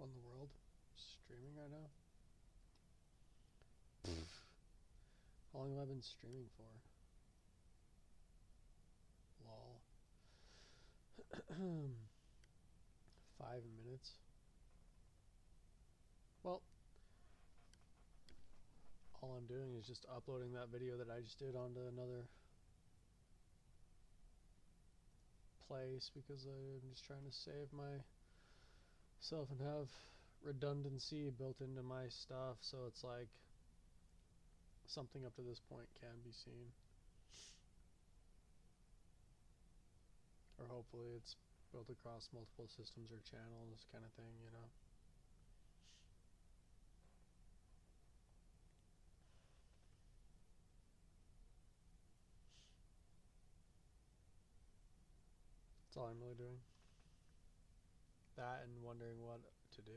What in the world? Streaming right now? How long have I been streaming for? Lol. 5 minutes. Well, all I'm doing is just uploading that video that I just did onto another place because I'm just trying to save myself and have redundancy built into my stuff, so it's like something up to this point can be seen. Or hopefully it's built across multiple systems or channels kind of thing, you know. That's all I'm really doing. That and wondering what to do.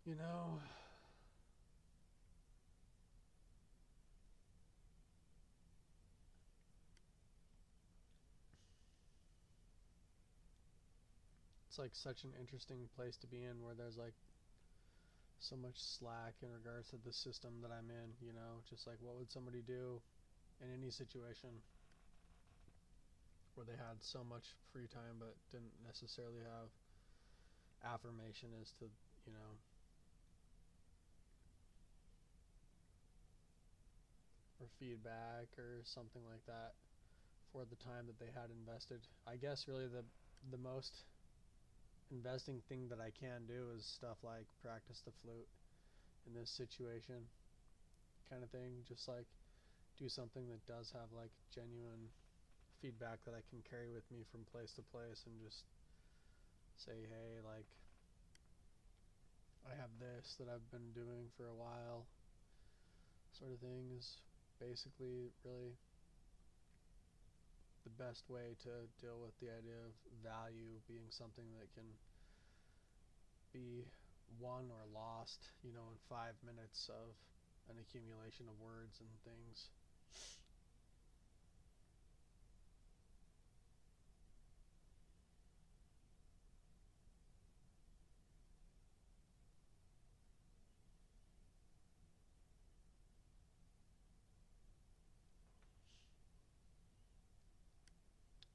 You know, it's like such an interesting place to be in where there's like so much slack in regards to the system that I'm in, you know, just like what would somebody do in any situation where they had so much free time but didn't necessarily have affirmation as to, you know, or feedback or something like that for the time that they had invested. I guess really the most investing thing that I can do is stuff like practice the flute in this situation kind of thing, just like do something that does have like genuine feedback that I can carry with me from place to place and just say, hey, like I have this that I've been doing for a while sort of thing is basically really the best way to deal with the idea of value being something that can be won or lost, you know, in 5 minutes of an accumulation of words and things.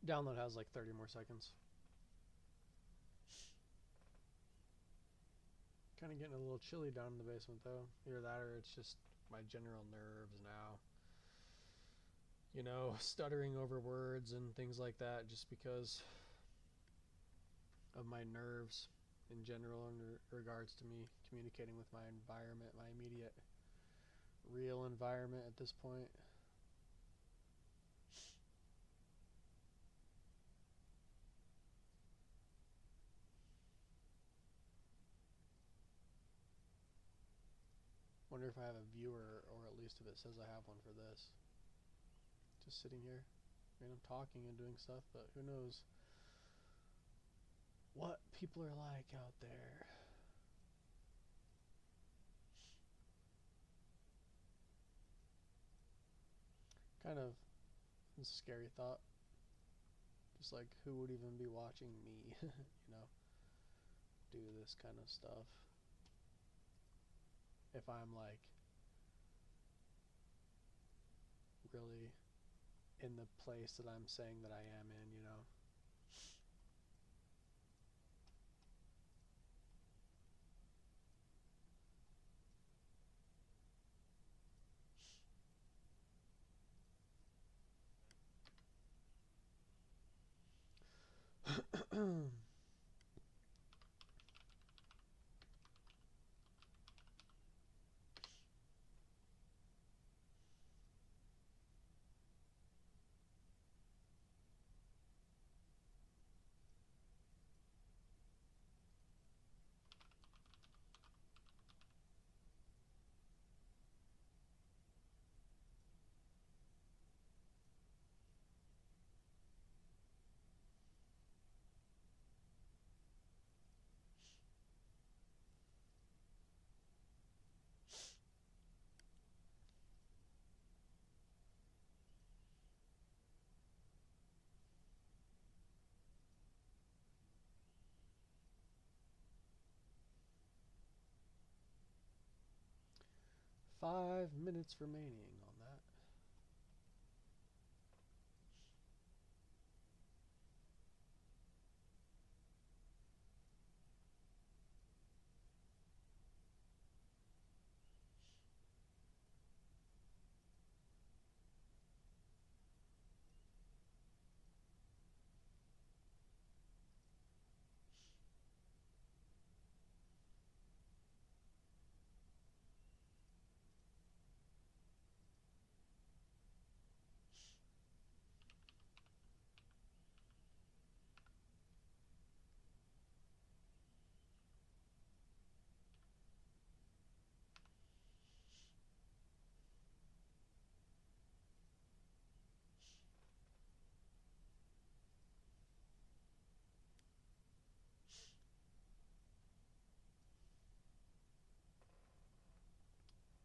Download has like 30 more seconds. Kind of getting a little chilly down in the basement though. Either that or it's just my general nerves now. You know, stuttering over words and things like that just because of my nerves in general in regards to me communicating with my environment, my immediate real environment at this point. Wonder if I have a viewer, or at least if it says I have one for this. Just sitting here. I mean, I'm talking and doing stuff, but who knows what people are like out there. Kind of a scary thought. Just like, who would even be watching me, you know, do this kind of stuff? If I'm like really in the place that I'm saying that I am in, you know. 5 minutes remaining on that.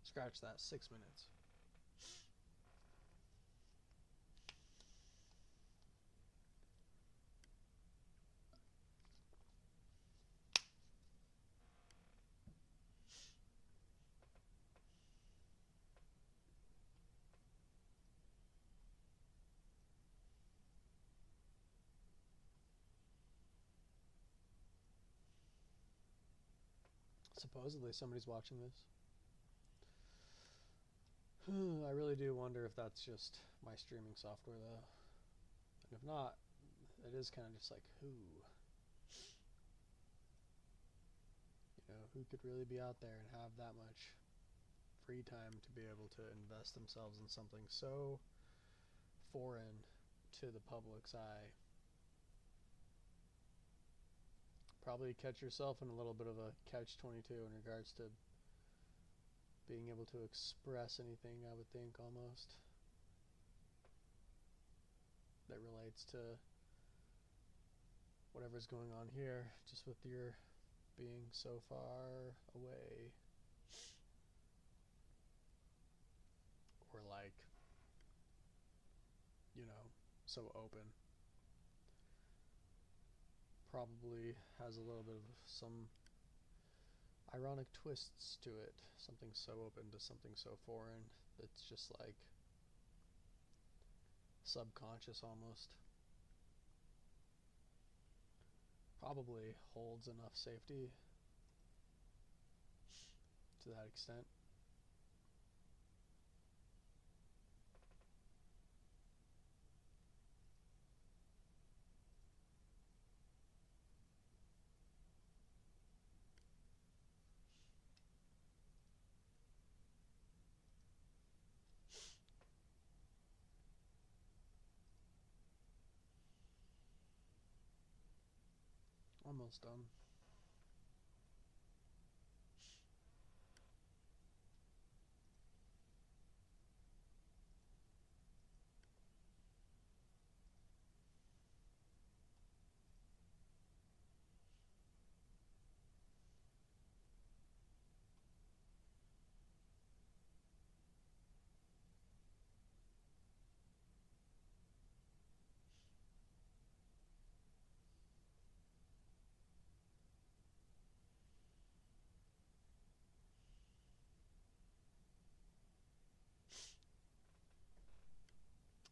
Scratch that, 6 minutes. Supposedly somebody's watching this. I really do wonder if that's just my streaming software though. And if not, it is kind of just like, who? You know, who could really be out there and have that much free time to be able to invest themselves in something so foreign to the public's eye? Probably catch yourself in a little bit of a catch-22 in regards to being able to express anything, I would think, almost, that relates to whatever's going on here, just with your being so far away. Or like, you know, so open. Probably has a little bit of some ironic twists to it. Something so open to something so foreign that's just like subconscious almost. Probably holds enough safety to that extent. Almost done.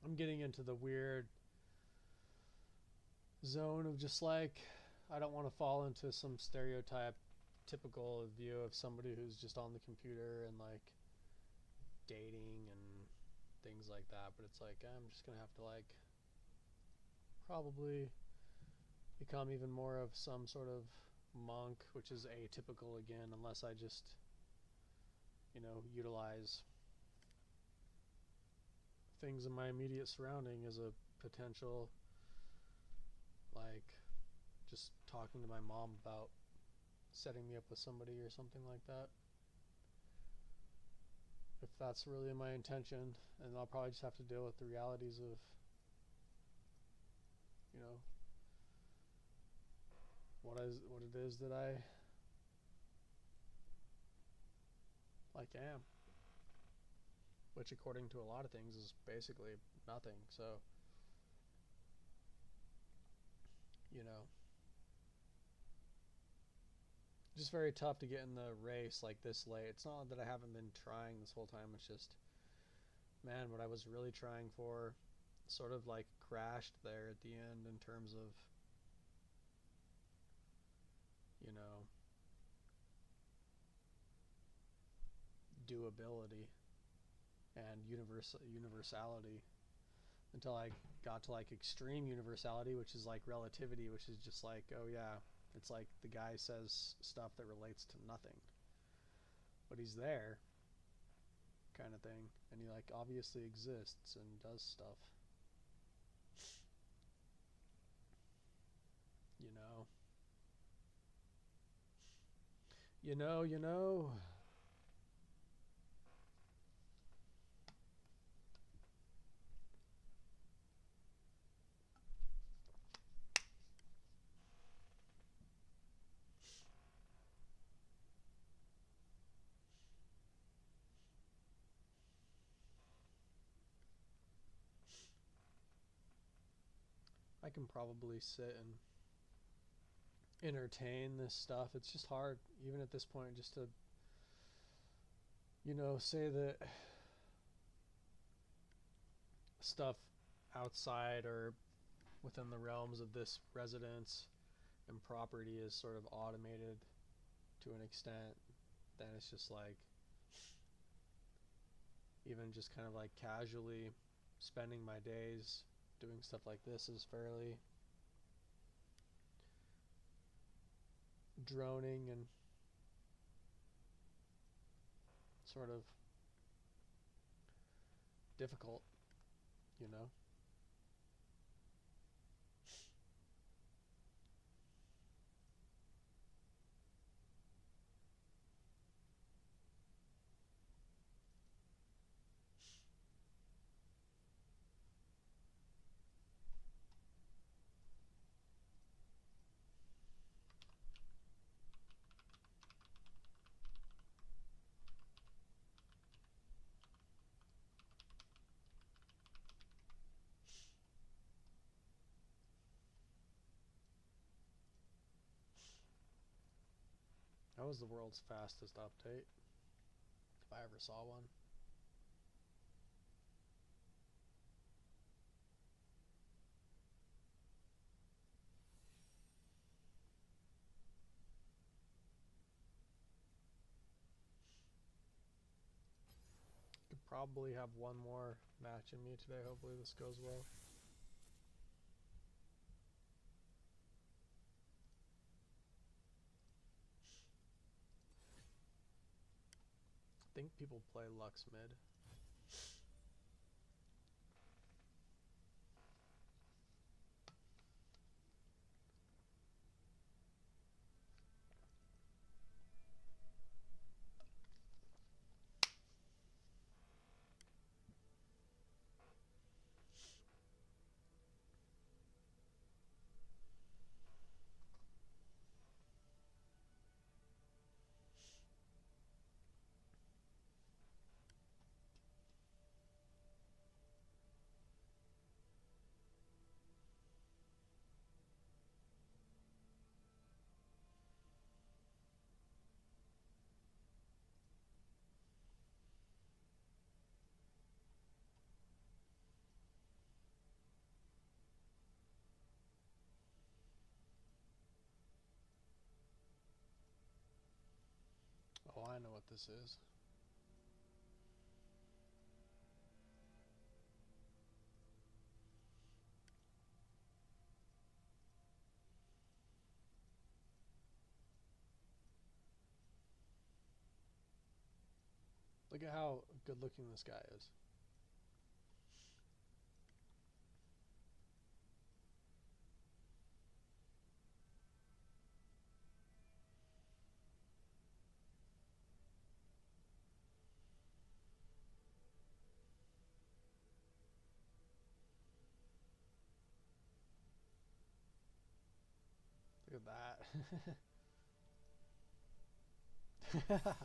I'm getting into the weird zone of just like, I don't want to fall into some stereotype typical view of somebody who's just on the computer and like dating and things like that, but it's like, I'm just gonna have to like probably become even more of some sort of monk, which is atypical again, unless I just, you know, utilize things in my immediate surrounding as a potential, like just talking to my mom about setting me up with somebody or something like that. If that's really my intention, and I'll probably just have to deal with the realities of, you know, what it is that I like am, which according to a lot of things is basically nothing. So, you know, just very tough to get in the race like this late. It's not that I haven't been trying this whole time. It's just, man, what I was really trying for sort of like crashed there at the end in terms of, you know, doability and universality until I got to like extreme universality, which is like relativity, which is just like, oh yeah, it's like the guy says stuff that relates to nothing, but he's there kind of thing, and he like obviously exists and does stuff, you know. I can probably sit and entertain this stuff. It's just hard, even at this point, just to, you know, say that stuff outside or within the realms of this residence and property is sort of automated to an extent. Then it's just like, even just kind of like casually spending my days doing stuff like this is fairly droning and sort of difficult, you know. That was the world's fastest update, if I ever saw one. Could probably have one more match in me today. Hopefully this goes well. I think people play Lux mid. Oh, I know what this is. Look at how good looking this guy is. Look at that.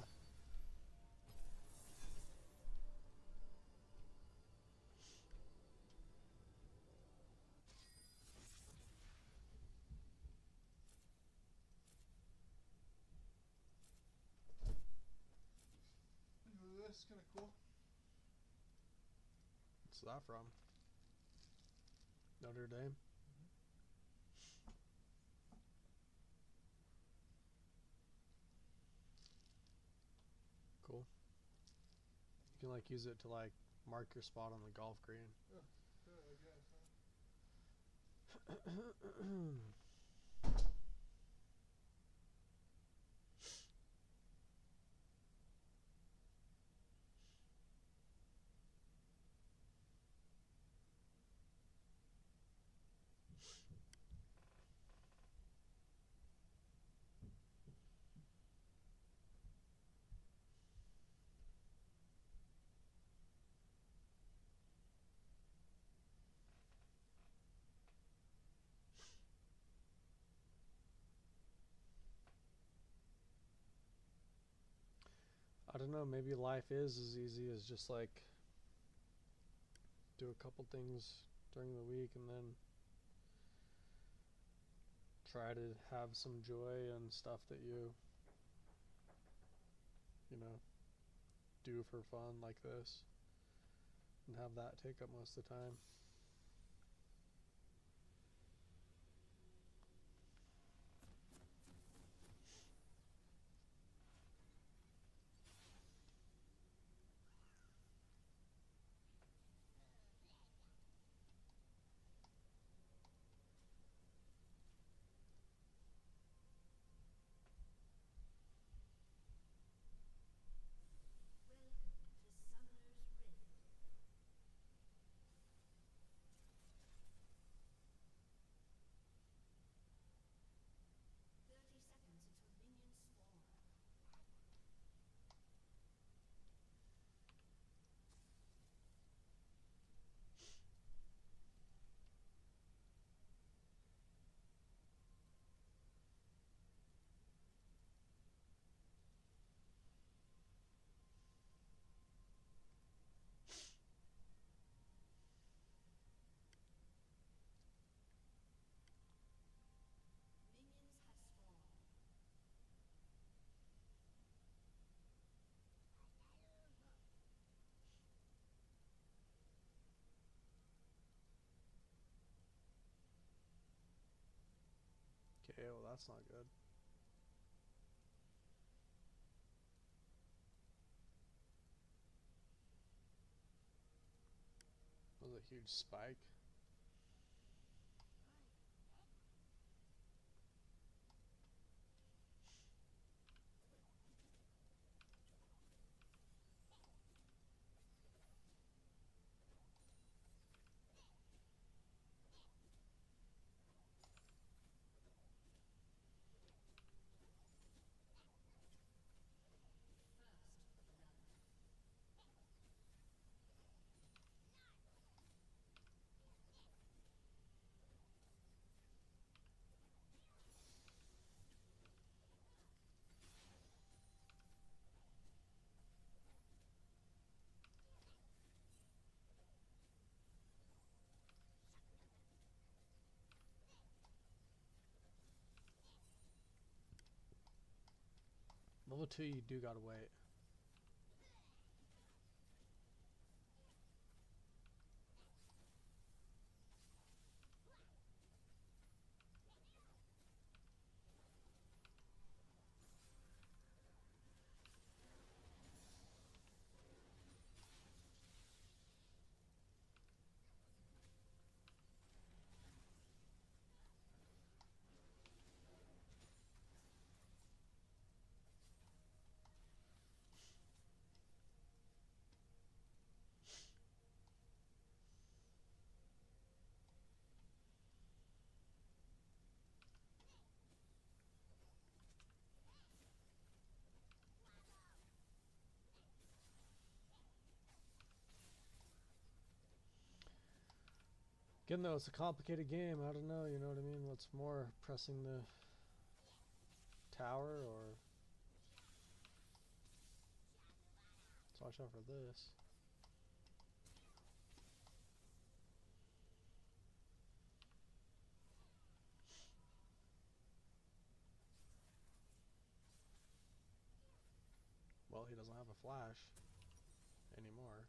is kind of cool. What's that from? Notre Dame? Cool. You can like use it to like mark your spot on the golf green. Oh, yeah, I guess, huh? I don't know, maybe life is as easy as just like do a couple things during the week and then try to have some joy and stuff that you know, do for fun like this and have that take up most of the time. Okay, well that's not good. That was a huge spike. Level 2 you do gotta wait. Again though, it's a complicated game. I don't know, you know what I mean? What's more, pressing the tower or... Let's watch out for this. Well, he doesn't have a flash. anymore.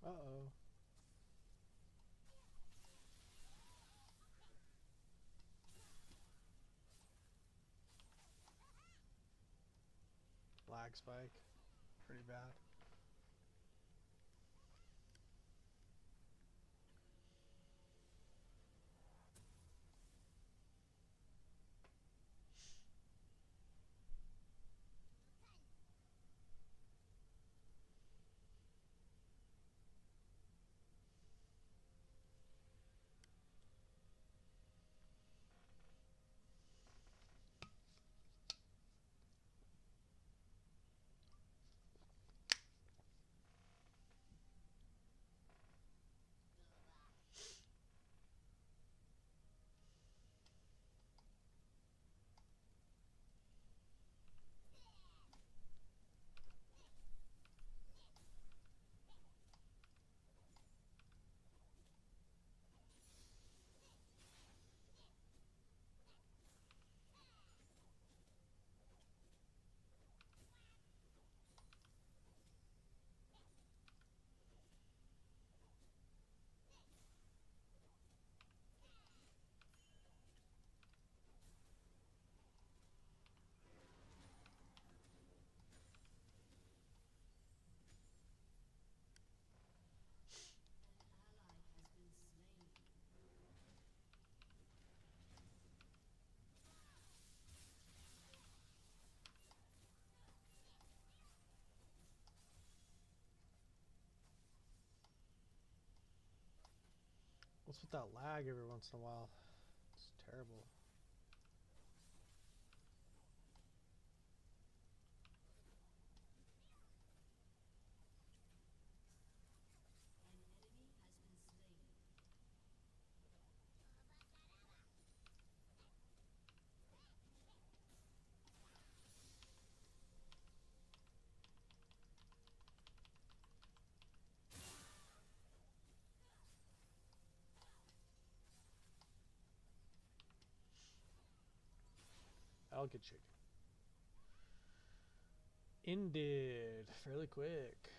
Uh-oh. Lag spike. Pretty bad. What's with that lag every once in a while? It's terrible. I'll get chicken. Ended fairly quick.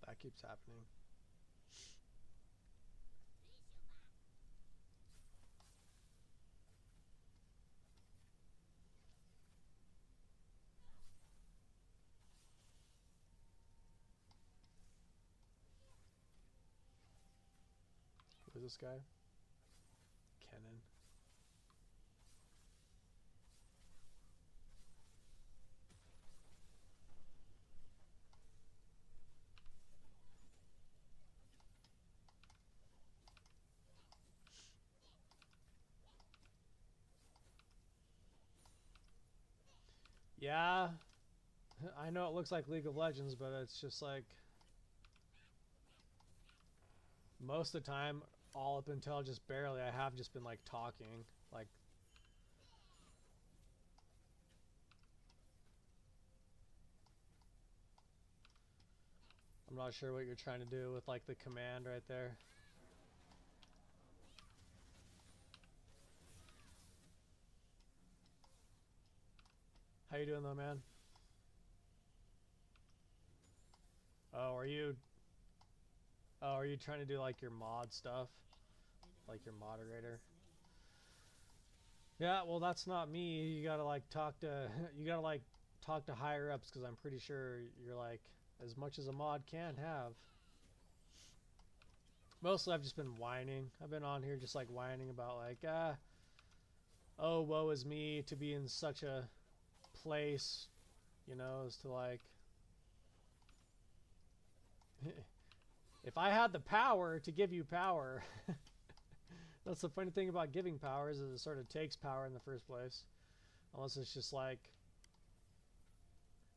That keeps happening. Who is this guy? Kennen. Yeah, I know it looks like League of Legends, but it's just like most of the time, all up until just barely, I have just been like talking, like. I'm not sure what you're trying to do with like the command right there. How you doing though, man? Oh, are you trying to do like your mod stuff? Like your moderator? Yeah, well that's not me. You gotta like talk to talk to higher ups, because I'm pretty sure you're like as much as a mod can have. Mostly I've just been whining. I've been on here just like whining about like, oh, woe is me to be in such a place, you know, as to like, if I had the power to give you power. That's the funny thing about giving powers, is it sort of takes power in the first place. Unless it's just like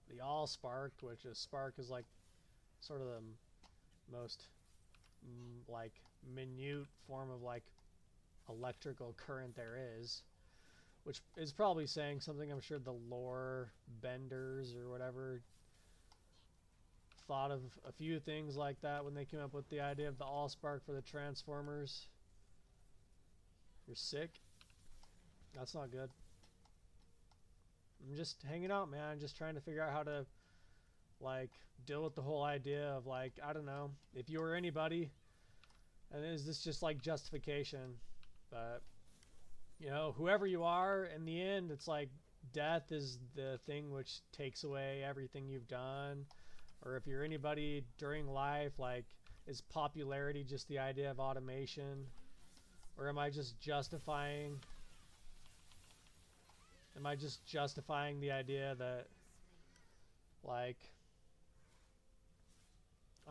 the all sparked, which is spark is like sort of the most like minute form of like electrical current there is, which is probably saying something. I'm sure the lore benders or whatever thought of a few things like that when they came up with the idea of the all spark for the transformers. You're sick? That's not good. I'm just hanging out, man. Just trying to figure out how to like deal with the whole idea of like, I don't know, if you were anybody, and is this just like justification? But you know, whoever you are, in the end, it's like death is the thing which takes away everything you've done. Or if you're anybody during life, like, is popularity just the idea of automation? Or am I just justifying the idea that like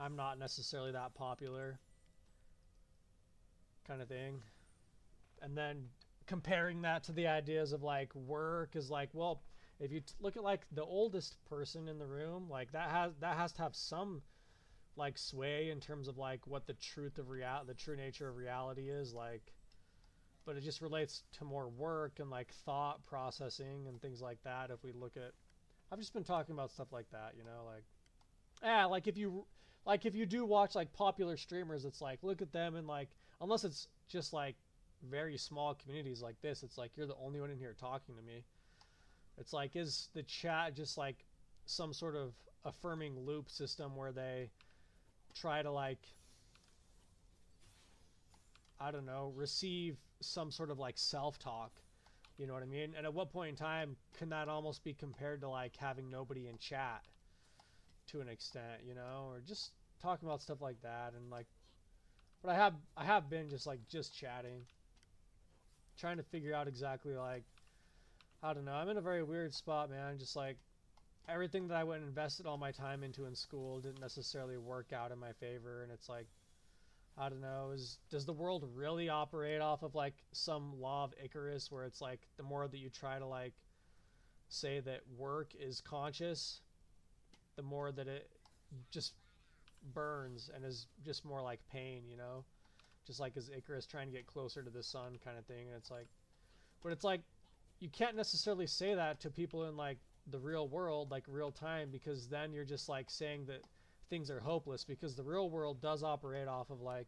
I'm not necessarily that popular kind of thing? And then comparing that to the ideas of like work is like, well, if you look at like the oldest person in the room, like that has to have some like sway in terms of like what the truth of the true nature of reality is like. But it just relates to more work and like thought processing and things like that. If we look at, I've just been talking about stuff like that, you know, like, like if you do watch like popular streamers, it's like, look at them and like, unless it's just like very small communities like this, it's like you're the only one in here talking to me. It's like, is the chat just like some sort of affirming loop system where they try to like, I don't know, receive some sort of like self-talk, you know what I mean? And at what point in time can that almost be compared to like having nobody in chat to an extent, you know, or just talking about stuff like that? And like, but I have been just chatting, trying to figure out exactly like, I don't know, I'm in a very weird spot, man. Just like everything that I went and invested all my time into in school didn't necessarily work out in my favor. And it's like, I don't know, does the world really operate off of like some law of Icarus, where it's like the more that you try to like say that work is conscious, the more that it just burns and is just more like pain, you know? Just like as Icarus trying to get closer to the sun kind of thing. And it's like, but it's like, you can't necessarily say that to people in like the real world, like real time, because then you're just like saying that things are hopeless, because the real world does operate off of like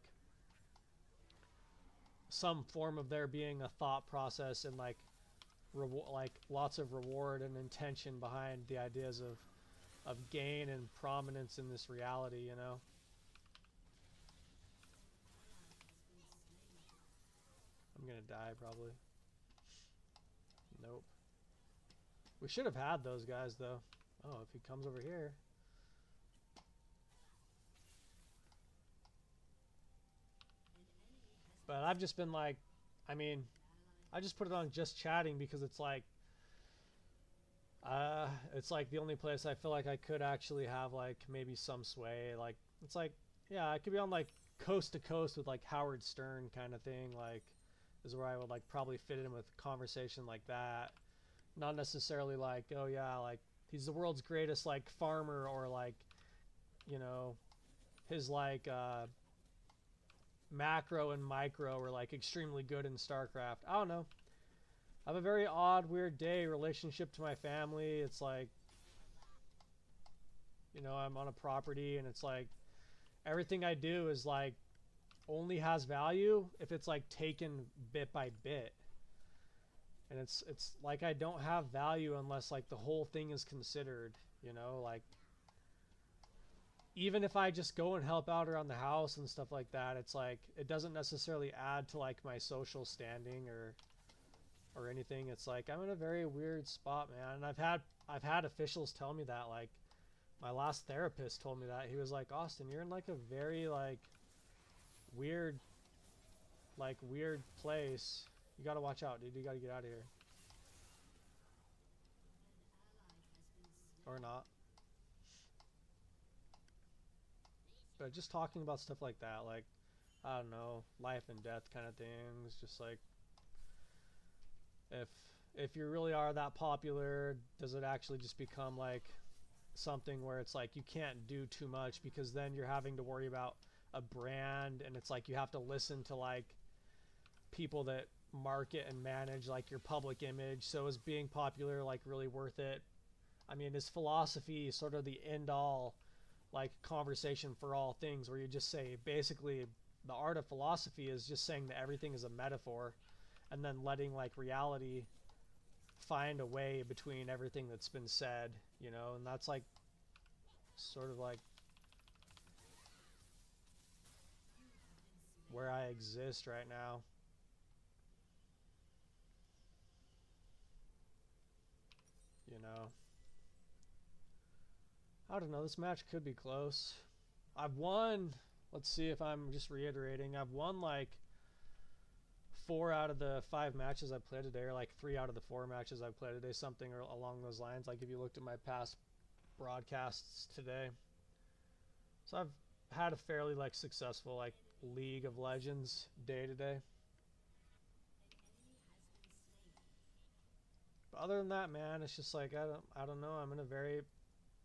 some form of there being a thought process and like like lots of reward and intention behind the ideas of gain and prominence in this reality, you know? I'm gonna die probably. Nope. We should have had those guys though. Oh, if he comes over here. But I've just been like, I mean, I just put it on just chatting because it's like the only place I feel like I could actually have like maybe some sway. Like, it's like, yeah, I could be on like coast to coast with like Howard Stern kind of thing. Like, is where I would like probably fit in with conversation like that. Not necessarily like, oh yeah, like he's the world's greatest like farmer, or like, you know, his like macro and micro are like extremely good in StarCraft. I don't know. I have a very odd, weird day relationship to my family. It's like, you know, I'm on a property and it's like everything I do is like only has value if it's like taken bit by bit. And it's like I don't have value unless like the whole thing is considered, you know, like even if I just go and help out around the house and stuff like that, it's like it doesn't necessarily add to like my social standing or anything. It's like I'm in a very weird spot, man. And I've had officials tell me that. Like my last therapist told me that. He was like, Austin, you're in like a very like weird place. You gotta watch out, dude. You gotta get out of here. Or not. But just talking about stuff like that, like, I don't know, life and death kind of things. Just like, if you really are that popular, does it actually just become like something where it's like you can't do too much because then you're having to worry about a brand, and it's like you have to listen to like people that market and manage like your public image. So is being popular like really worth it? I mean, is philosophy sort of the end all like conversation for all things, where you just say basically the art of philosophy is just saying that everything is a metaphor, and then letting like reality find a way between everything that's been said, you know? And that's like sort of like where I exist right now. You know, I don't know, this match could be close. I've won, let's see if I'm just reiterating, I've won like 4 out of the 5 matches I've played today, or like 3 out of the 4 matches I've played today, something along those lines. Like if you looked at my past broadcasts today. So I've had a fairly like successful like League of Legends day today. But other than that, man, it's just like I don't know, I'm in a very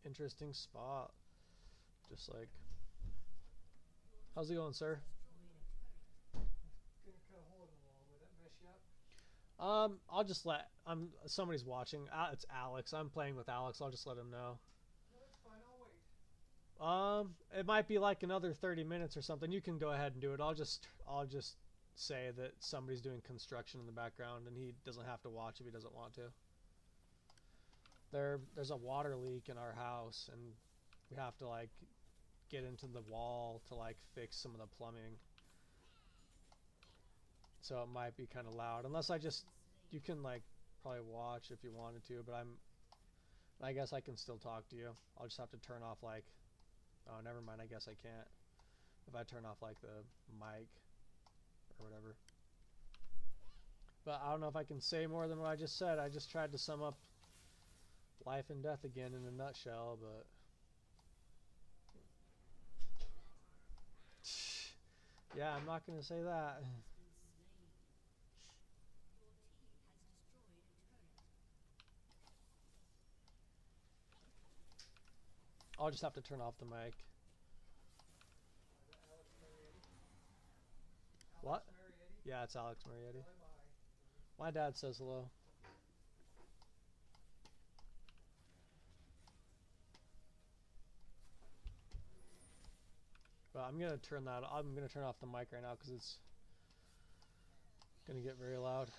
interesting spot. Just like, how's it going, sir? Gonna cut a hole in the wall. Would that mess you up? I'll just let somebody's watching. It's Alex. I'm playing with Alex. I'll just let him know. No, that's fine. I'll wait. It might be like another 30 minutes or something. You can go ahead and do it. I'll just say that somebody's doing construction in the background, and he doesn't have to watch if he doesn't want to. There's a water leak in our house, and we have to like get into the wall to like fix some of the plumbing. So it might be kind of loud, unless you can like probably watch if you wanted to, but I guess I can still talk to you. I'll just have to turn off like, oh, never mind, I guess I can't. If I turn off like the mic or whatever. But I don't know if I can say more than what I just said. I just tried to sum up life and death again in a nutshell, but yeah, I'm not going to say that. I'll just have to turn off the mic. Alex Marietti. What? Alex Marietti. Yeah, it's Alex Marietti. Tell him hi. My dad says hello. But I'm gonna turn off the mic right now because it's gonna get very loud.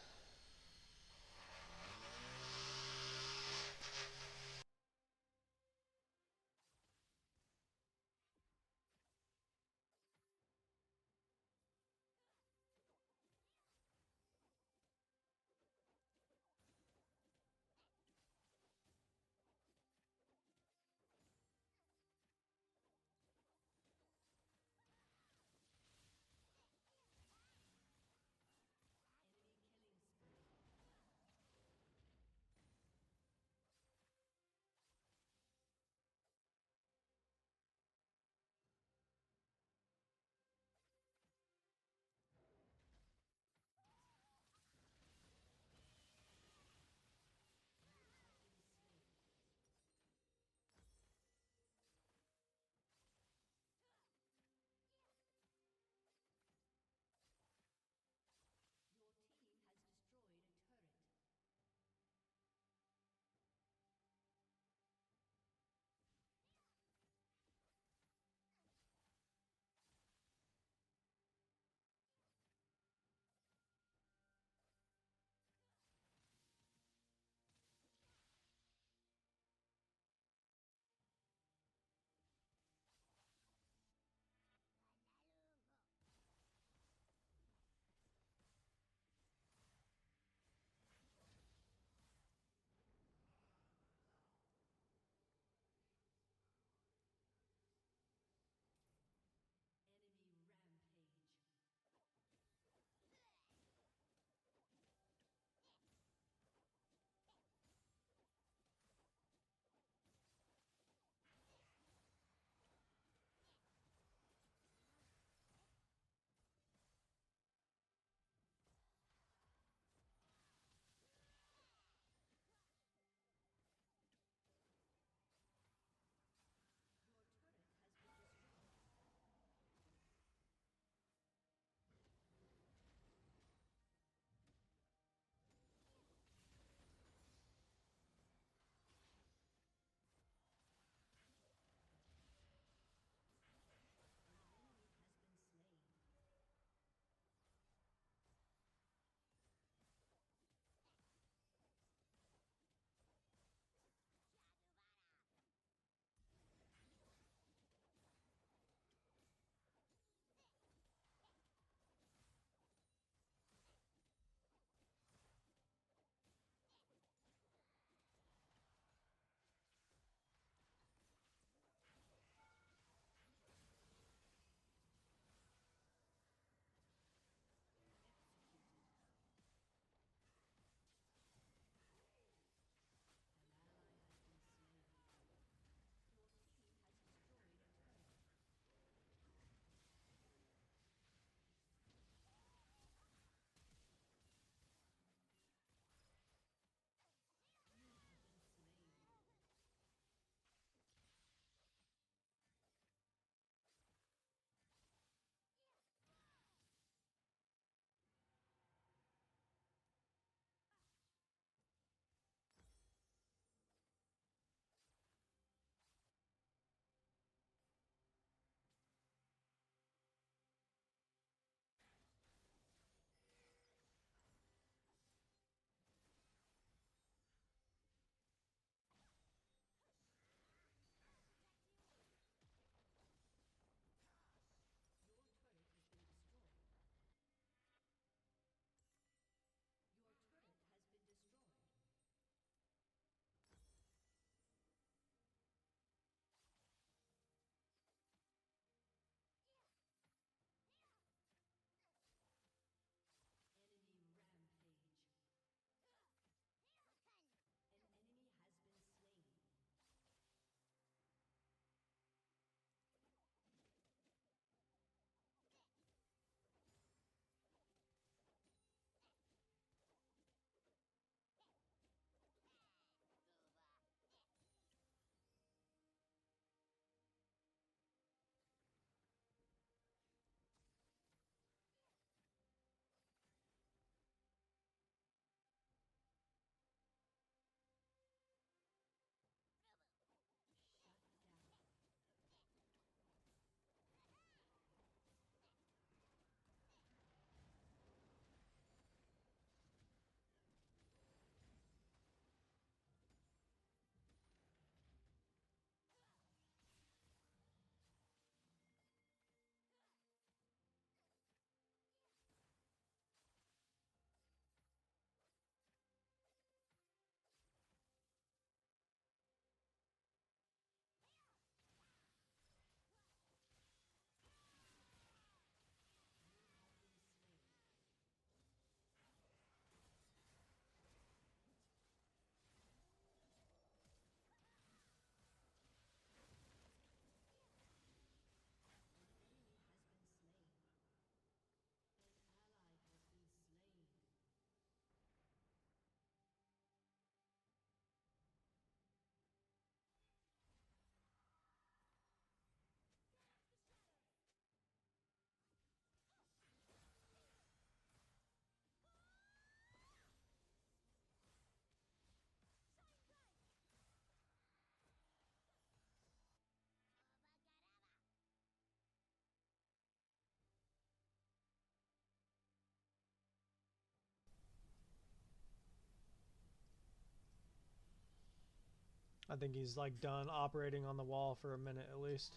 I think he's like done operating on the wall for a minute at least.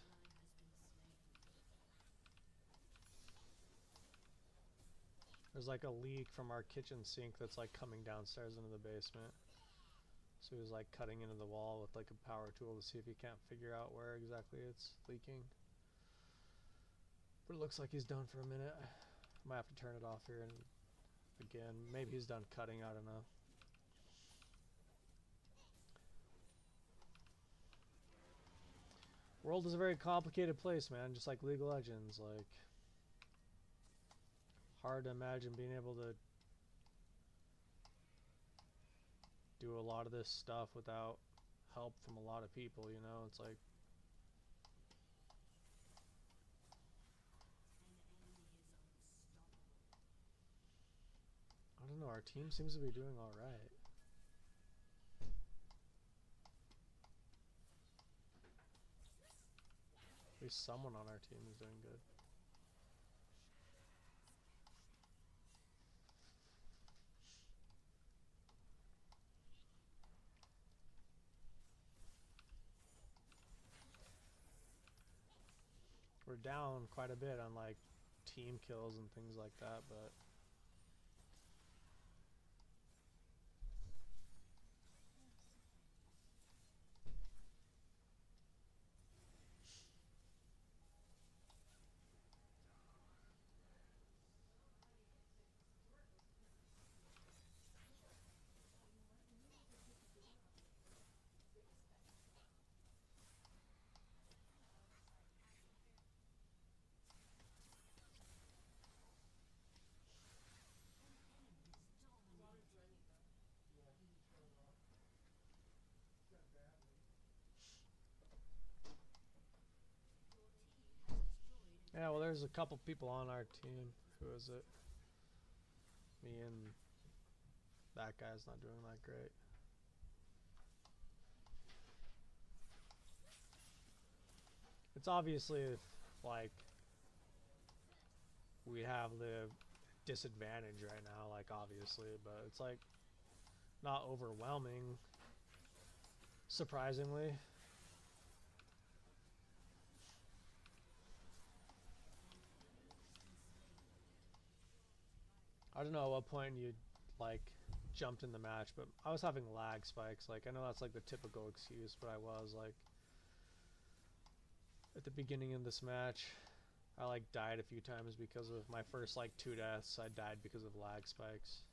There's like a leak from our kitchen sink that's like coming downstairs into the basement. So he was like cutting into the wall with like a power tool to see if he can't figure out where exactly it's leaking. But it looks like he's done for a minute. I might have to turn it off here and again. Maybe he's done cutting, I don't know. World is a very complicated place, man, just like League of Legends. Like, hard to imagine being able to do a lot of this stuff without help from a lot of people, you know? It's like, I don't know, our team seems to be doing alright. At least someone on our team is doing good. We're down quite a bit on like team kills and things like that, but yeah, well, there's a couple people on our team. Who is it? Me and that guy's not doing that great. It's obviously if, like, we have the disadvantage right now, like, obviously, but it's like not overwhelming, surprisingly. I don't know at what point you like jumped in the match, but I was having lag spikes. Like, I know that's like the typical excuse, but I was like at the beginning of this match I like died a few times because of my first like 2 deaths. I died because of lag spikes.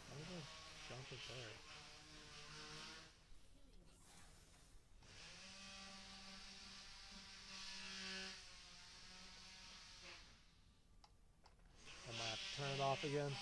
How did I jump it there? I might have to turn it off again.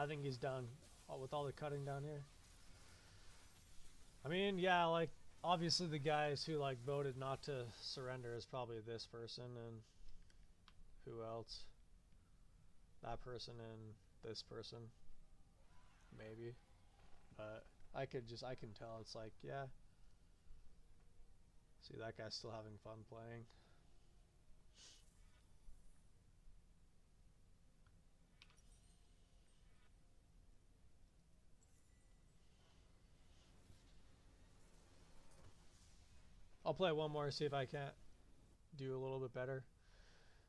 I think he's done with all the cutting down here. I mean, yeah, like, obviously the guys who, like, voted not to surrender is probably this person and who else? That person and this person. Maybe. But I can tell it's like, yeah. See, that guy's still having fun playing. I'll play one more, see if I can't do a little bit better.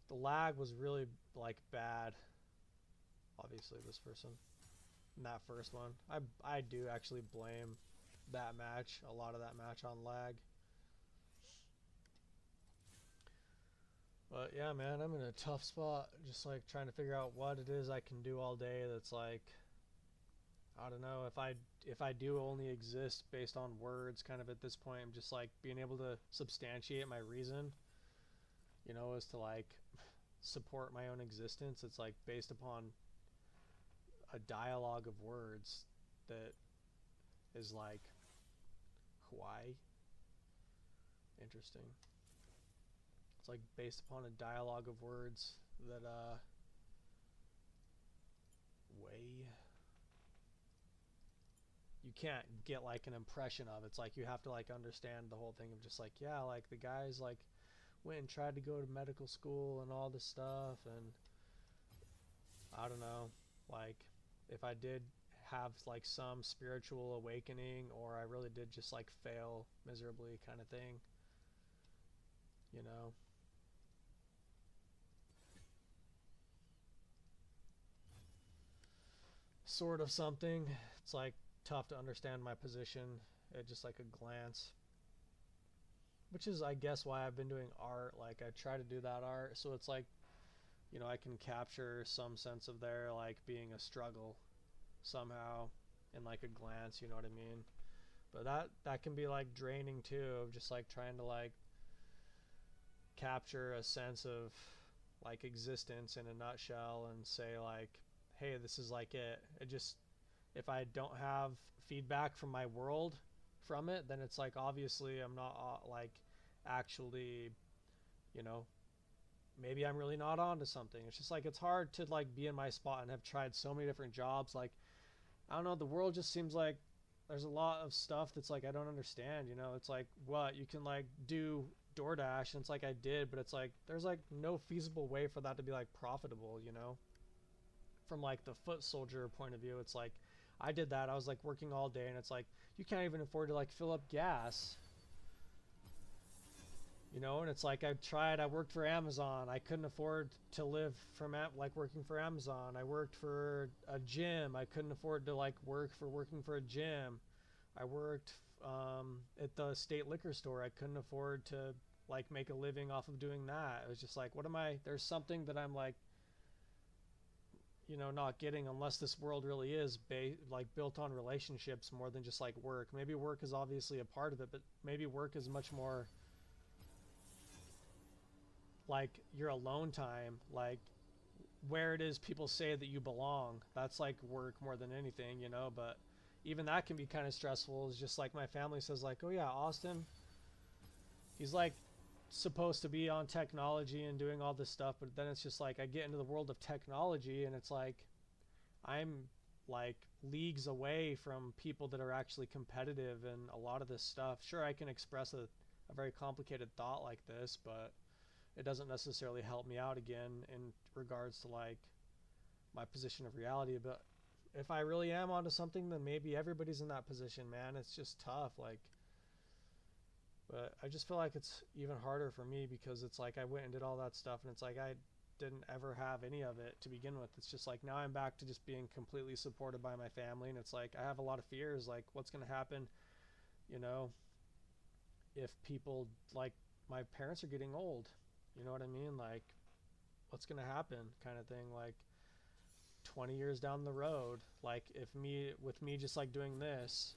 The lag was really, like, bad. Obviously, this person. In that first one. I do actually blame that match, a lot of that match, on lag. But yeah, man, I'm in a tough spot. Just, like, trying to figure out what it is I can do all day that's, like, I don't know, if I do only exist based on words kind of at this point, I'm just like being able to substantiate my reason, you know, is to like support my own existence. It's like based upon a dialogue of words that is like Hawaii. Interesting. It's like based upon a dialogue of words that way you can't get like an impression of. It's like you have to like understand the whole thing of just like, yeah, like the guys like went and tried to go to medical school and all this stuff, and I don't know, like if I did have like some spiritual awakening or I really did just like fail miserably kind of thing, you know. Sort of something. It's like tough to understand my position at just like a glance, which is I guess why I've been doing art. Like I try to do that art so it's like, you know, I can capture some sense of there like being a struggle somehow in like a glance, you know what I mean. But that can be like draining too, of just like trying to like capture a sense of like existence in a nutshell and say like, hey, this is like it just, if I don't have feedback from my world from it, then it's like obviously I'm not like actually, you know, maybe I'm really not onto something. It's just like it's hard to like be in my spot and have tried so many different jobs. Like I don't know, the world just seems like there's a lot of stuff that's like I don't understand, you know. It's like what you can like do DoorDash, and it's like I did, but it's like there's like no feasible way for that to be like profitable, you know. From like the foot soldier point of view, it's like I did that. I was like working all day, and it's like you can't even afford to like fill up gas, you know. And it's like I tried. I worked for Amazon. I couldn't afford to live from like working for Amazon. I worked for a gym. I couldn't afford to like working for a gym. I worked at the state liquor store. I couldn't afford to like make a living off of doing that. It was just like, what am I? There's something that I'm like, you know, not getting, unless this world really is like built on relationships more than just like work. Maybe work is obviously a part of it, but maybe work is much more like your alone time, like where it is people say that you belong. That's like work more than anything, you know. But even that can be kind of stressful. It's just like my family says like, oh yeah, Austin, he's like supposed to be on technology and doing all this stuff, but then it's just like I get into the world of technology and it's like I'm like leagues away from people that are actually competitive and a lot of this stuff. Sure, I can express a very complicated thought like this, but it doesn't necessarily help me out again in regards to like my position of reality. But if I really am onto something, then maybe everybody's in that position, man. It's just tough, like. But I just feel like it's even harder for me because it's like I went and did all that stuff and it's like I didn't ever have any of it to begin with. It's just like now I'm back to just being completely supported by my family, and it's like I have a lot of fears, like what's going to happen, you know, if people, like my parents are getting old, you know what I mean? Like what's going to happen kind of thing, like 20 years down the road, like with me just like doing this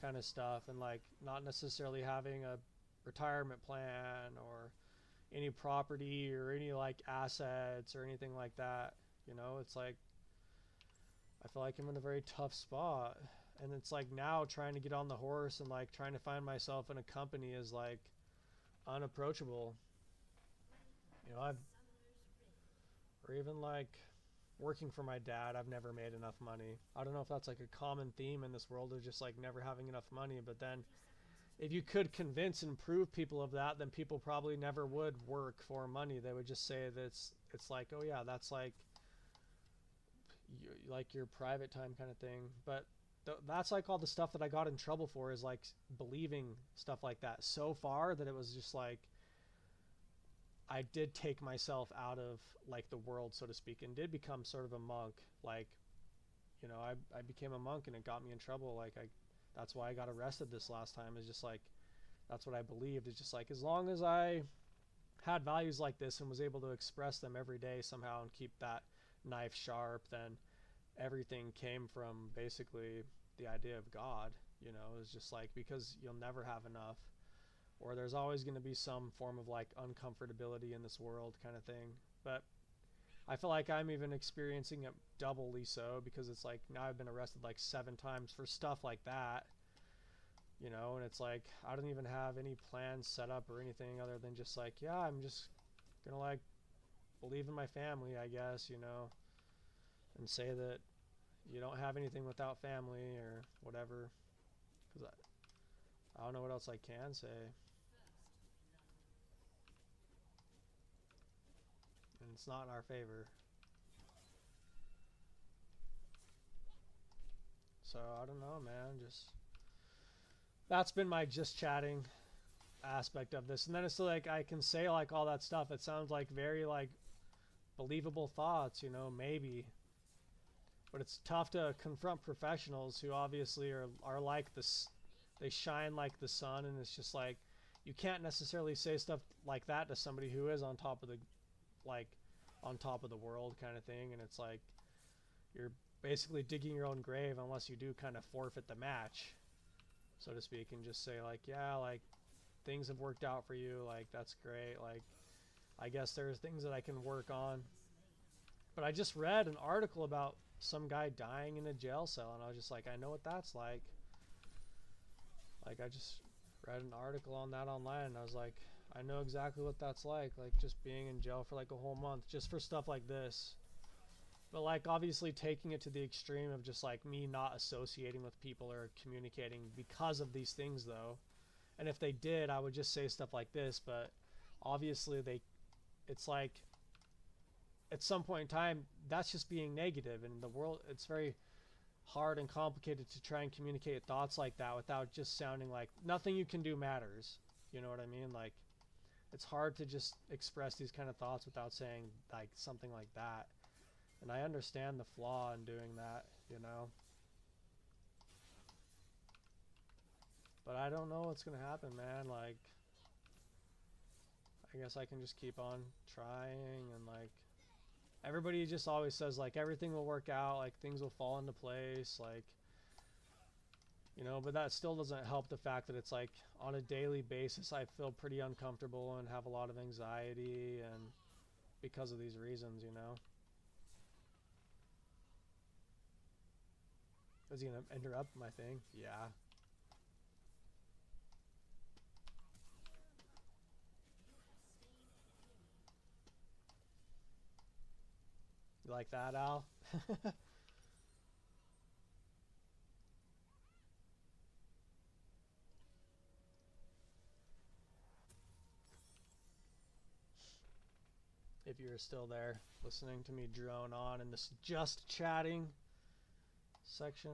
kind of stuff and like not necessarily having a retirement plan or any property or any like assets or anything like that, you know. It's like I feel like I'm in a very tough spot. And it's like now trying to get on the horse and like trying to find myself in a company is like unapproachable. You know, or even like working for my dad, I've never made enough money. I don't know if that's like a common theme in this world of just like never having enough money, but then if you could convince and prove people of that, then people probably never would work for money. They would just say that it's like, oh yeah, that's like your private time kind of thing. But that's like all the stuff that I got in trouble for is like believing stuff like that so far that it was just like I did take myself out of like the world, so to speak, and did become sort of a monk. Like, you know, I became a monk and it got me in trouble. Like that's why I got arrested this last time, is just like that's what I believed. It's just like as long as I had values like this and was able to express them every day somehow and keep that knife sharp, then everything came from basically the idea of God. You know, it's just like because you'll never have enough, or there's always going to be some form of like uncomfortability in this world kind of thing. But I feel like I'm even experiencing it doubly so, because it's like now I've been arrested like 7 times for stuff like that, you know, and it's like I don't even have any plans set up or anything other than just like, yeah, I'm just gonna like believe in my family, I guess, you know, and say that you don't have anything without family or whatever, because I don't know what else I can say. And it's not in our favor. So I don't know, man. Just that's been my just chatting aspect of this. And then it's like I can say like all that stuff. It sounds like very like believable thoughts, you know, maybe. But it's tough to confront professionals who obviously are like this. They shine like the sun, and it's just like you can't necessarily say stuff like that to somebody who is on top of the like on top of the world kind of thing. And it's like you're basically digging your own grave unless you do kind of forfeit the match, so to speak, and just say like, yeah, like things have worked out for you, like that's great, like I guess there's things that I can work on. But I just read an article about some guy dying in a jail cell, and I was just like, I know what that's like. Like I just read an article on that online, and I was like, I know exactly what that's like just being in jail for like a whole month just for stuff like this. But like obviously taking it to the extreme of just like me not associating with people or communicating because of these things though. And if they did, I would just say stuff like this, but obviously it's like at some point in time that's just being negative, and the world, it's very hard and complicated to try and communicate thoughts like that without just sounding like nothing you can do matters. You know what I mean? Like it's hard to just express these kind of thoughts without saying like something like that. And I understand the flaw in doing that, you know. But I don't know what's going to happen, man. Like, I guess I can just keep on trying, and like, everybody just always says like everything will work out, like things will fall into place, like, you know, but that still doesn't help the fact that it's like on a daily basis I feel pretty uncomfortable and have a lot of anxiety, and because of these reasons, you know. Is he gonna interrupt my thing? Yeah. You like that, Al? If you're still there listening to me drone on in this just chatting section.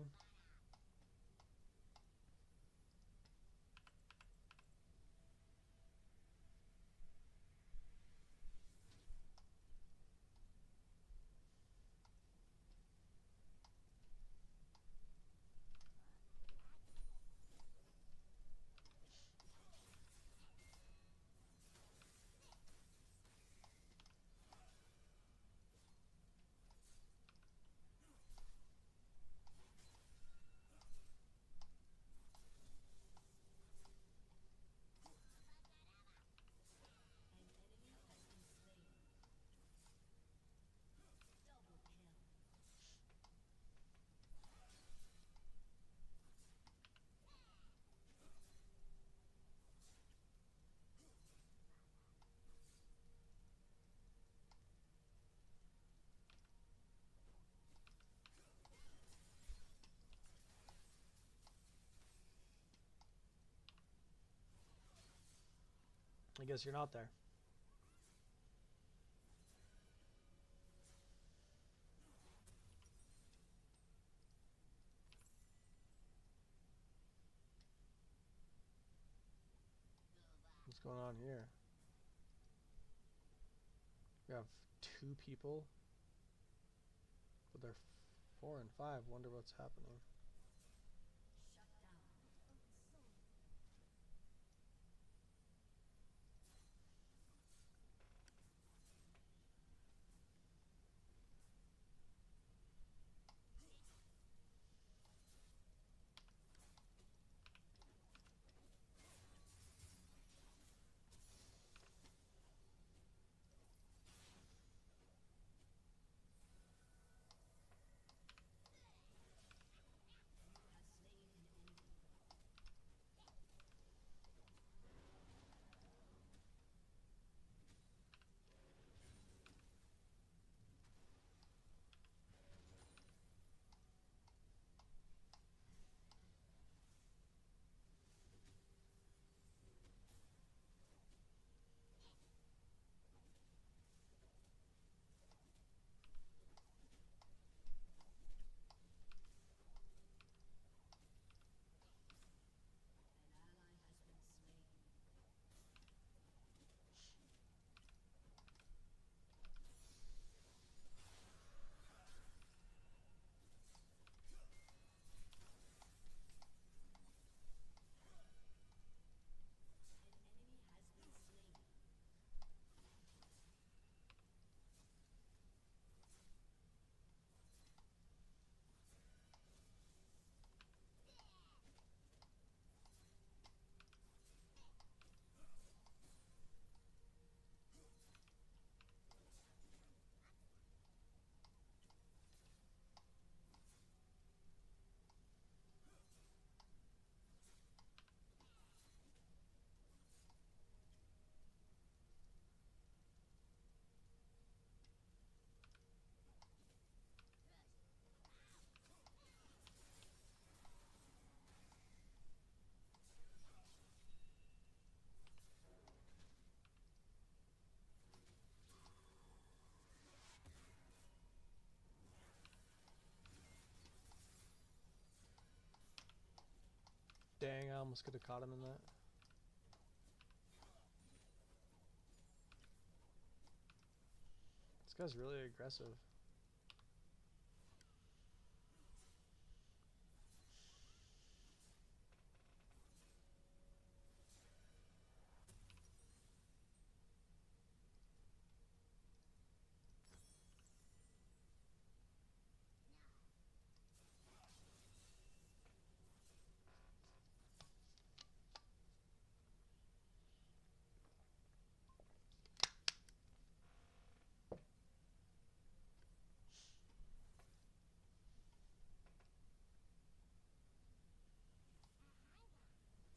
guess you're not there. What's going on here? We have 2 people, but they're 4 and 5. Wonder what's happening. Dang, I almost could have caught him in that. This guy's really aggressive.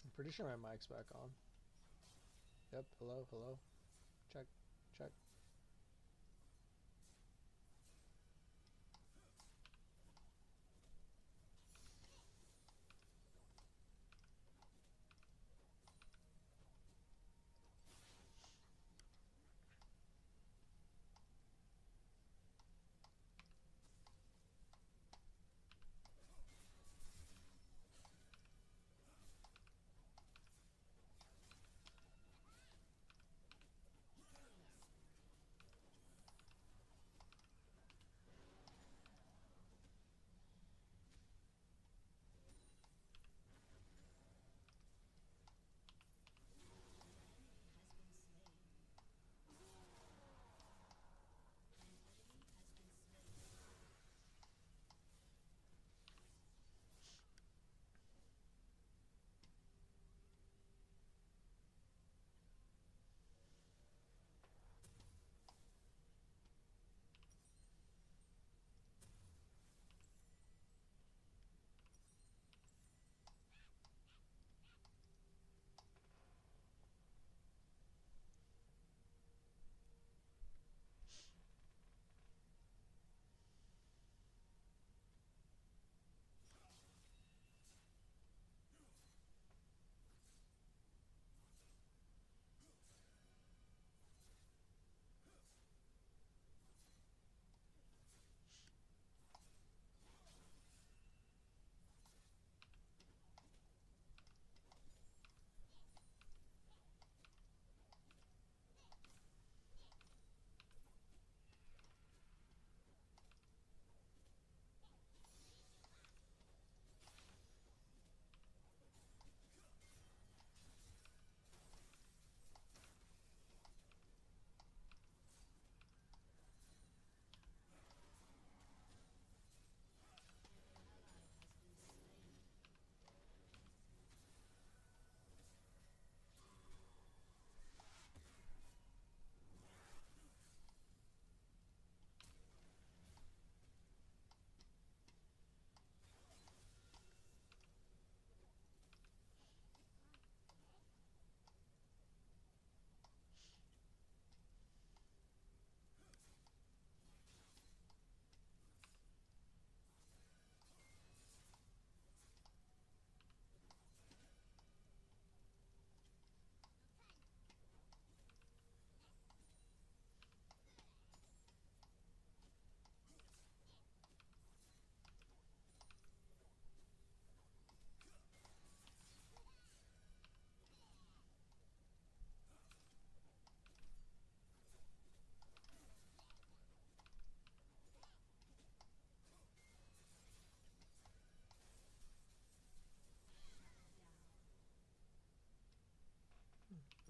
I'm pretty sure my mic's back on. Yep, hello, hello. Check, check.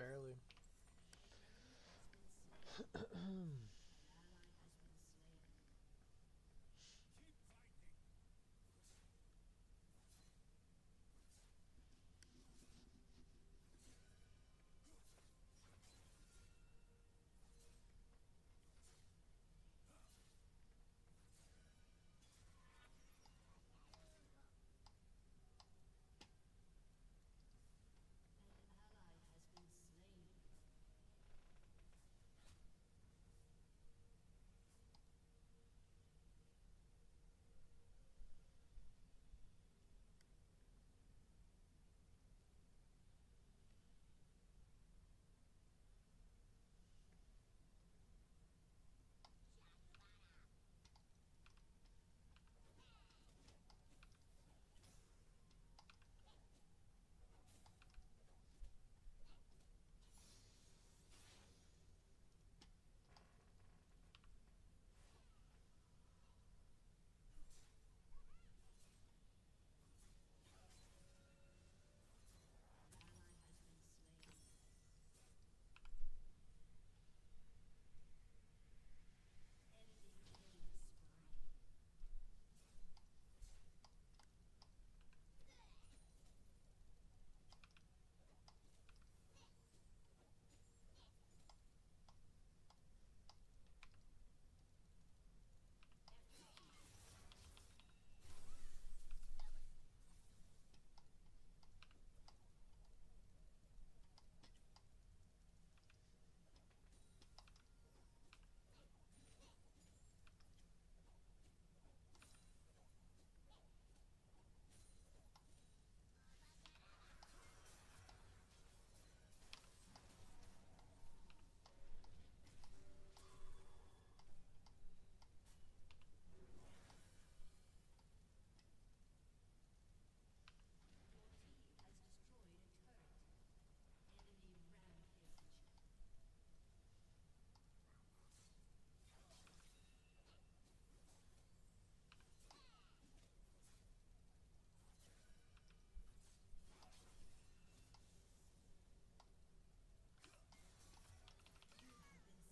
Barely.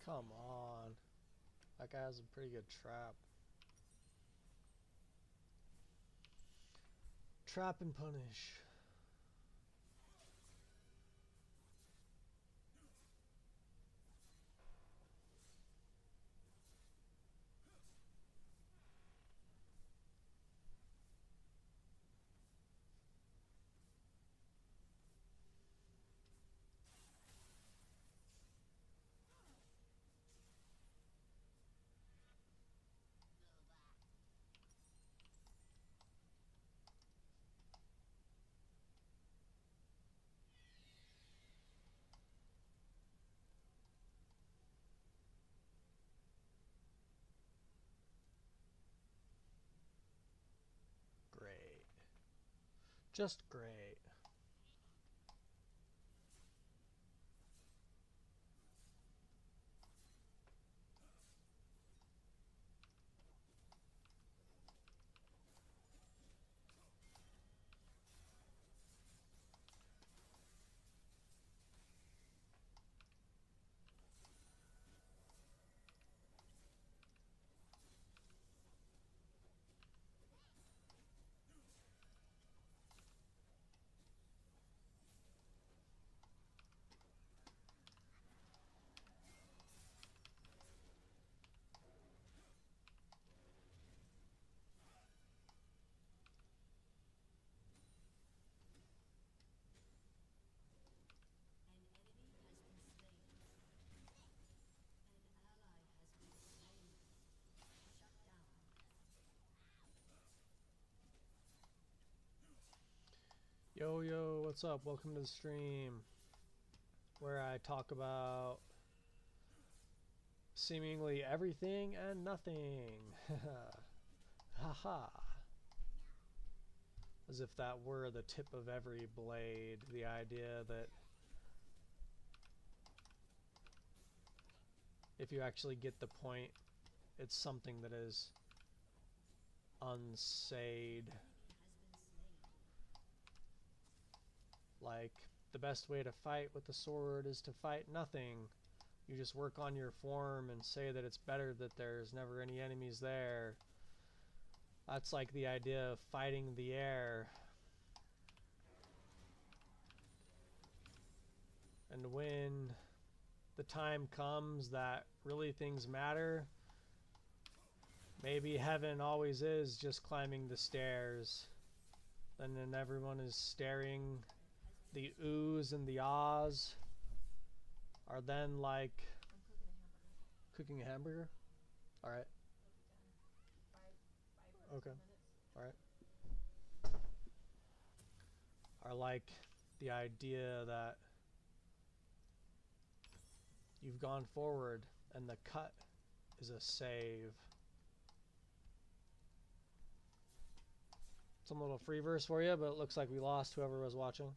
Come on. That guy has a pretty good trap. Trap and punish. Great. Just great. Yo, yo, what's up? Welcome to the stream where I talk about seemingly everything and nothing. Haha. As if that were the tip of every blade. The idea that if you actually get the point, it's something that is unsayed. Like the best way to fight with the sword is to fight nothing. You just work on your form and say that it's better that there's never any enemies there. That's like the idea of fighting the air. And when the time comes that really things matter, maybe heaven always is just climbing the stairs. And then everyone is staring. The oohs and the ahs are then like cooking a hamburger. All right. Okay. All right. Are like the idea that you've gone forward and the cut is a save. Some little free verse for you, but it looks like we lost whoever was watching.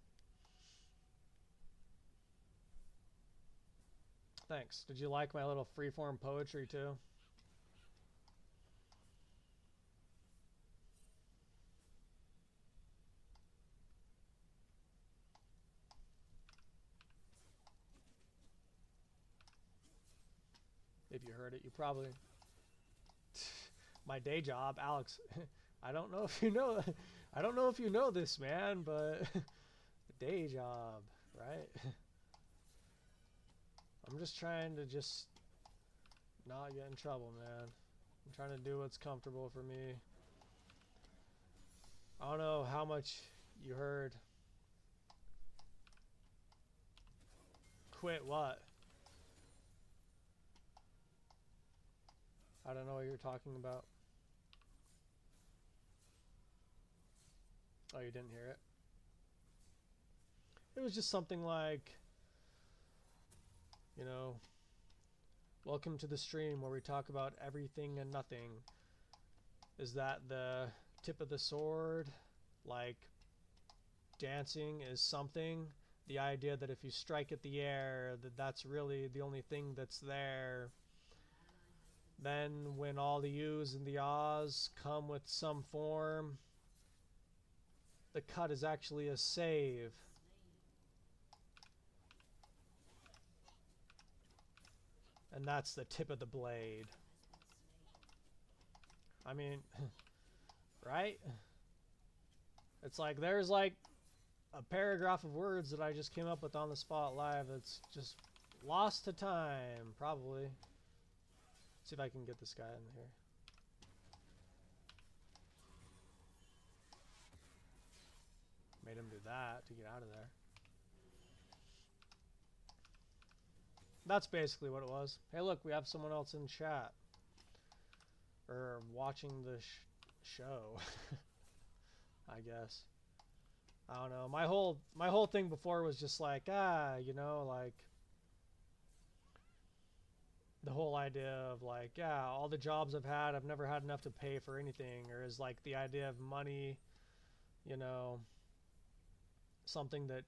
Thanks. Did you like my little freeform poetry too? If you heard it, you probably... My day job, Alex. I don't know if you know. I don't know if you know this, man, but day job, right? I'm just trying to just not get in trouble, man. I'm trying to do what's comfortable for me. I don't know how much you heard. Quit what? I don't know what you're talking about. Oh, you didn't hear it? It was just something like, you know, welcome to the stream where we talk about everything and nothing. Is that the tip of the sword? Like, dancing is something? The idea that if you strike at the air, that's really the only thing that's there. Then when all the yous and the ahs come with some form, the cut is actually a save. And that's the tip of the blade. I mean, right? It's like there's like a paragraph of words that I just came up with on the spot live that's just lost to time, probably. See if I can get this guy in here. Made him do that to get out of there. That's basically what it was. Hey, look, we have someone else in chat. Or watching the show. I guess. I don't know. My whole thing before was just like, you know, like the whole idea of like, yeah, all the jobs I've had, I've never had enough to pay for anything, or is like the idea of money, you know, something that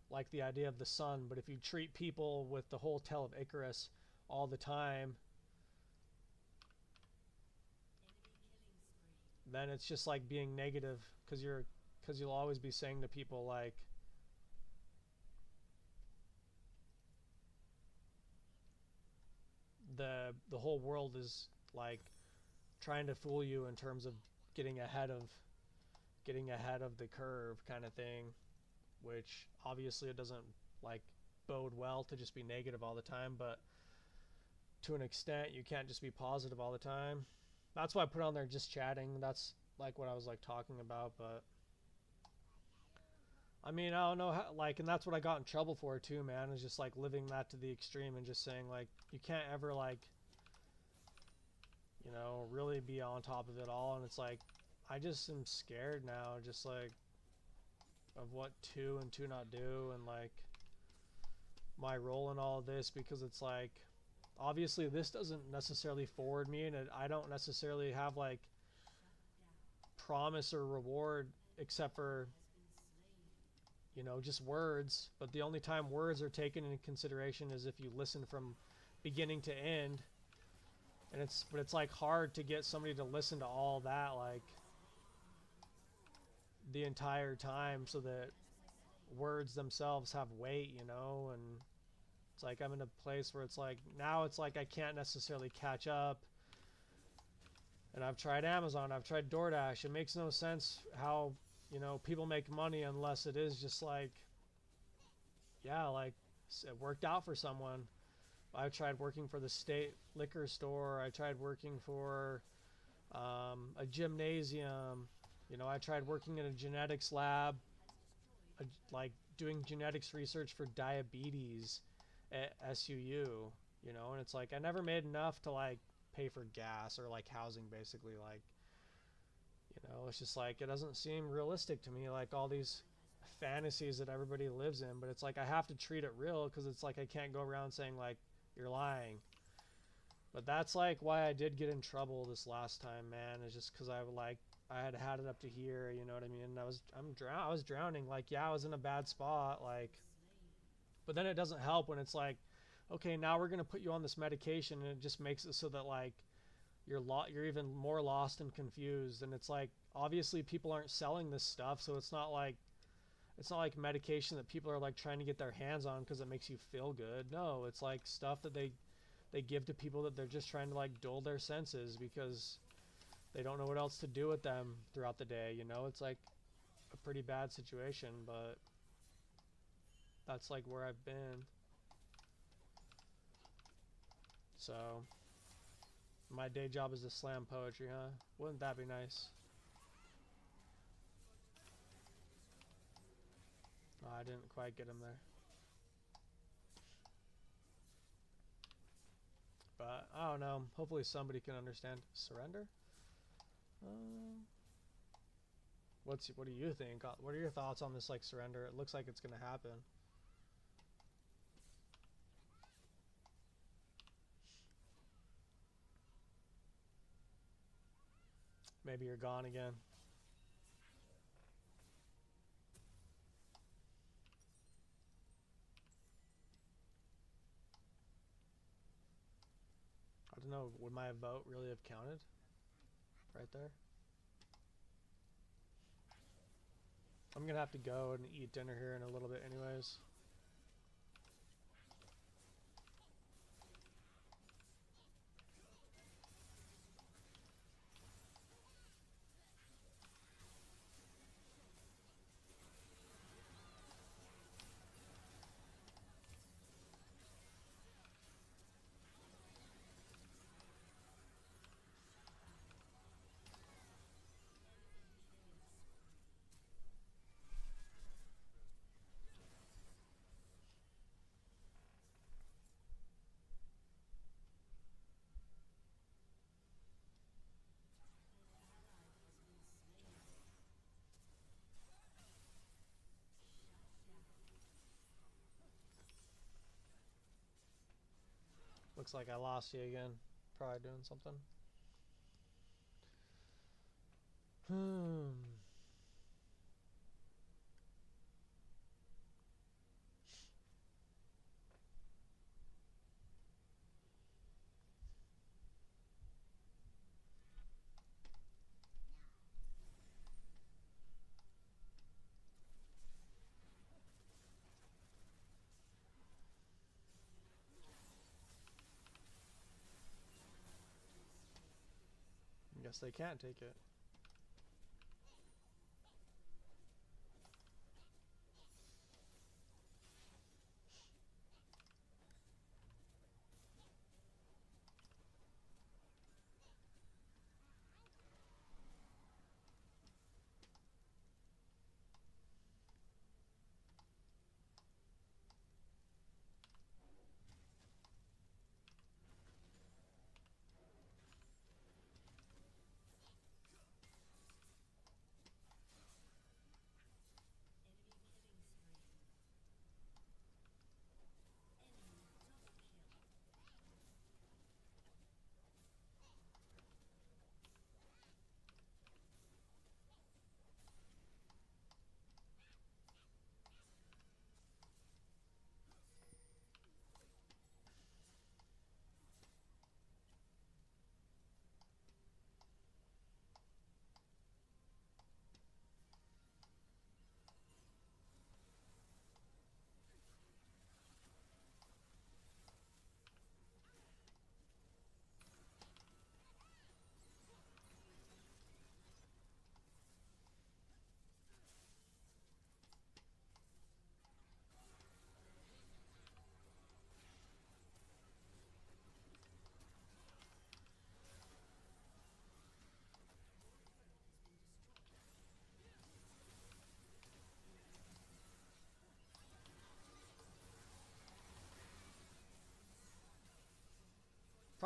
like the idea of the sun, but if you treat people with the whole tale of Icarus all the time, then it's just like being negative because you'll always be saying to people like, the whole world is like trying to fool you in terms of getting ahead of the curve kind of thing, which obviously it doesn't like bode well to just be negative all the time, but to an extent you can't just be positive all the time. That's why I put on there just chatting. That's like what I was like talking about, but I mean, I don't know how, like, and that's what I got in trouble for too, man, is just like living that to the extreme and just saying like you can't ever like, you know, really be on top of it all. And it's like I just am scared now, just like of what to and to not do, and like my role in all of this, because it's like obviously this doesn't necessarily forward me, and I don't necessarily have like promise or reward except for, you know, just words. But the only time words are taken into consideration is if you listen from beginning to end. And it's like hard to get somebody to listen to all that like the entire time, so that words themselves have weight, you know, and it's like I'm in a place where it's like now it's like I can't necessarily catch up. And I've tried Amazon, I've tried DoorDash. It makes no sense how, you know, people make money unless it is just like, yeah, like it worked out for someone. I've tried working for the state liquor store. I tried working for a gymnasium. You know, I tried working in a genetics lab, like doing genetics research for diabetes at SUU. You know, and it's like I never made enough to like pay for gas or like housing, basically. Like, you know, it's just like it doesn't seem realistic to me. Like all these fantasies that everybody lives in, but it's like I have to treat it real because it's like I can't go around saying like you're lying. But that's like why I did get in trouble this last time, man. It's just because I had it up to here, you know what I mean? And I was drowning. Like, yeah, I was in a bad spot, like, but then it doesn't help when it's like, okay, now we're gonna put you on this medication, and it just makes it so that like you're even more lost and confused. And it's like obviously people aren't selling this stuff, so it's not like medication that people are like trying to get their hands on because it makes you feel good. No, it's like stuff that they give to people that they're just trying to like dull their senses because they don't know what else to do with them throughout the day, you know? It's like a pretty bad situation, but that's like where I've been. So my day job is to slam poetry, huh? Wouldn't that be nice? Oh, I didn't quite get him there. But I don't know. Hopefully somebody can understand. Surrender? What do you think? What are your thoughts on this like surrender? It looks like it's gonna happen. Maybe you're gone again. I don't know. Would my vote really have counted? Right there? I'm gonna have to go and eat dinner here in a little bit anyways. Looks like I lost you again. Probably doing something. Guess they can't take it.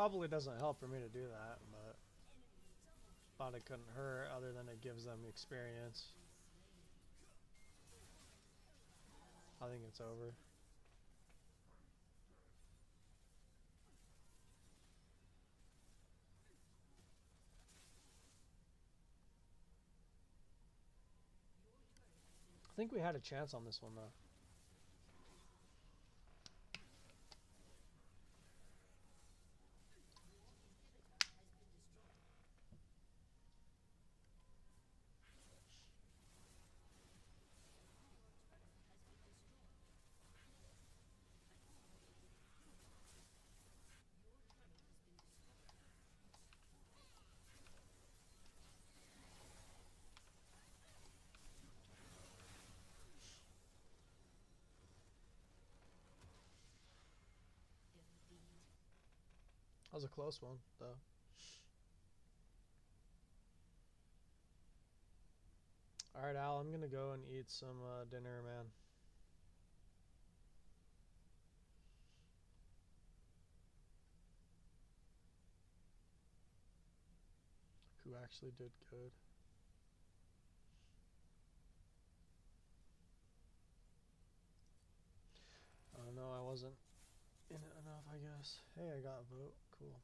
Probably doesn't help for me to do that, but thought it couldn't hurt other than it gives them experience. I think it's over. I think we had a chance on this one though. That was a close one, though. Alright, Al, I'm gonna go and eat some dinner, man. Who actually did good? Oh no, I wasn't in it enough, I guess. Hey, I got a vote. Cool.